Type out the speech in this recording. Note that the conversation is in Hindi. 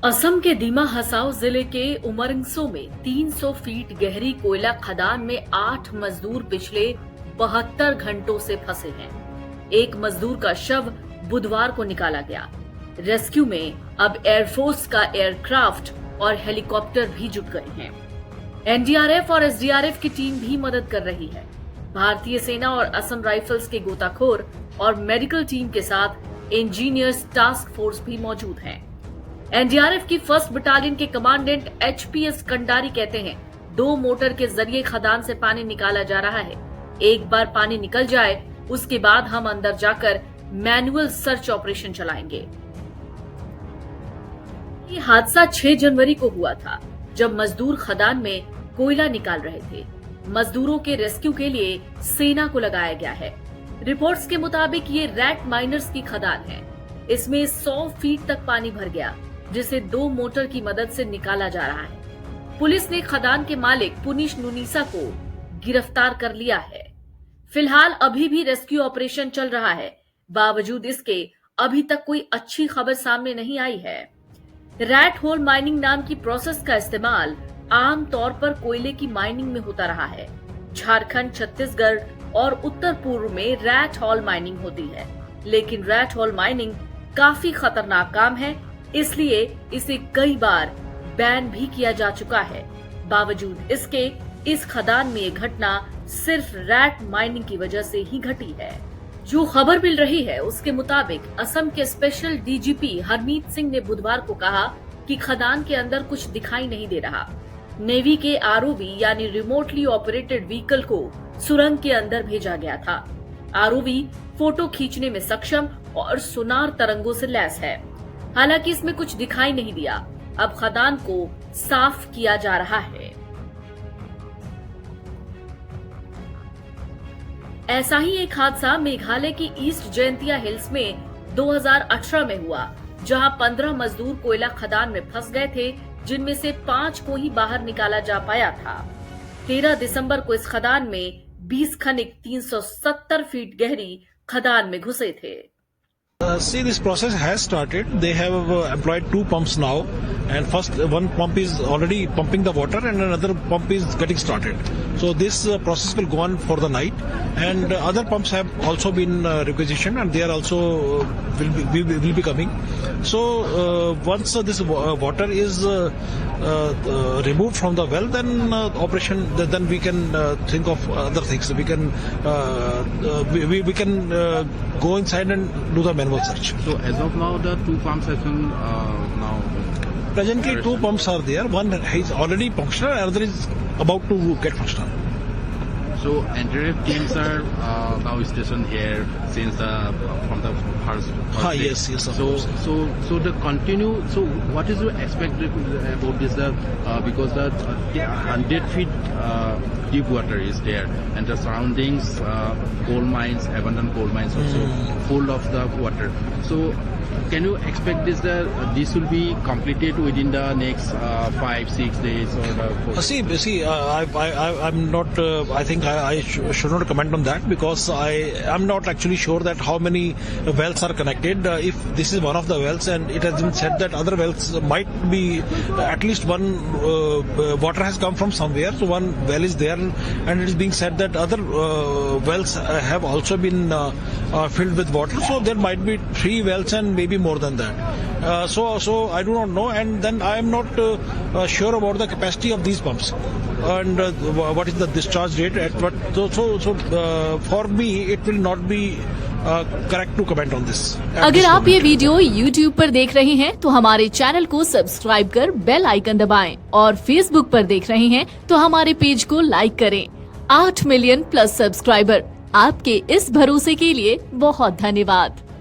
असम के दीमा हसाओ जिले के उमरंगसो में 300 फीट गहरी कोयला खदान में 8 मजदूर पिछले 72 घंटों से फंसे हैं। एक मजदूर का शव बुधवार को निकाला गया। रेस्क्यू में अब एयरफोर्स का एयरक्राफ्ट और हेलीकॉप्टर भी जुट गए हैं। एनडीआरएफ और एसडीआरएफ की टीम भी मदद कर रही है। भारतीय सेना और असम राइफल्स के गोताखोर और मेडिकल टीम के साथ इंजीनियर्स टास्क फोर्स भी मौजूद हैं। एनडीआरएफ की 1st बटालियन के कमांडेंट एचपीएस कंडारी कहते हैं, 2 मोटर के जरिए खदान से पानी निकाला जा रहा है। एक बार पानी निकल जाए उसके बाद हम अंदर जाकर मैनुअल सर्च ऑपरेशन चलाएंगे। ये हादसा 6 जनवरी को हुआ था, जब मजदूर खदान में कोयला निकाल रहे थे। मजदूरों के रेस्क्यू के लिए सेना को लगाया गया है। रिपोर्ट्स के मुताबिक ये रैट माइनर्स की खदान है। इसमें 100 फीट तक पानी भर गया, जिसे 2 मोटर की मदद से निकाला जा रहा है। पुलिस ने खदान के मालिक पुनीश नुनीसा को गिरफ्तार कर लिया है। फिलहाल अभी भी रेस्क्यू ऑपरेशन चल रहा है। बावजूद इसके अभी तक कोई अच्छी खबर सामने नहीं आई है। रैट होल माइनिंग नाम की प्रोसेस का इस्तेमाल आम तौर पर कोयले की माइनिंग में होता रहा है। झारखंड, छत्तीसगढ़ और उत्तर पूर्व में रैट होल माइनिंग होती है, लेकिन रैट होल माइनिंग काफी खतरनाक काम है, इसलिए इसे कई बार बैन भी किया जा चुका है। बावजूद इसके इस खदान में ये घटना सिर्फ रैट माइनिंग की वजह से ही घटी है। जो खबर मिल रही है उसके मुताबिक असम के स्पेशल डीजीपी हरमीत सिंह ने बुधवार को कहा कि खदान के अंदर कुछ दिखाई नहीं दे रहा। नेवी के आरओवी यानी रिमोटली ऑपरेटेड व्हीकल को सुरंग के अंदर भेजा गया था। आरओवी फोटो खींचने में सक्षम और सोनार तरंगों से लैस है। हालांकि इसमें कुछ दिखाई नहीं दिया। अब खदान को साफ किया जा रहा है। ऐसा ही एक हादसा मेघालय की ईस्ट जयंतिया हिल्स में 2018 में हुआ, जहां 15 मजदूर कोयला खदान में फंस गए थे, जिनमें से 5 को ही बाहर निकाला जा पाया था। 13 दिसंबर को इस खदान में 20 खनिक 370 फीट गहरी खदान में घुसे थे। See, this process has started. They have employed 2 pumps now, and first one pump is already pumping the water, and another pump is getting started. So this process will go on for the night, and other pumps have also been requisitioned, and they are also will be coming. So once this water is removed from the well, then operation. Then we can think of other things. We can we can go inside and do the manual search. So as of now, the 2 pumps have been now. Presently, 2 pumps are there. One is already functional, another is about to get functional. So NDRF teams are now stationed here since from the first day. Yes. So the continue. So what is your expectation about this? Because the 100 feet deep water is there, and the surroundings coal mines, abandoned coal mines also full of the water. So can you expect this will be completed within the next 5-6 days or I'm not. I think I should not comment on that, because I am not actually sure that how many wells are connected. If this is one of the wells, and it has been said that other wells might be at least one water has come from somewhere. So one well is there, and it is being said that other wells have also been filled with water. So there might be 3 wells and maybe more than that. So I do not know, and then I am not sure about the capacity of these pumps and what is the discharge rate at what. So for me it will not be correct to comment on this. अगर आप ये वीडियो YouTube पर देख रहे हैं तो हमारे चैनल को सब्सक्राइब कर बेल आइकन दबाएं, और Facebook पर देख रहे हैं तो हमारे पेज को लाइक करें। 8 मिलियन प्लस सब्सक्राइबर, आपके इस भरोसे के लिए बहुत धन्यवाद।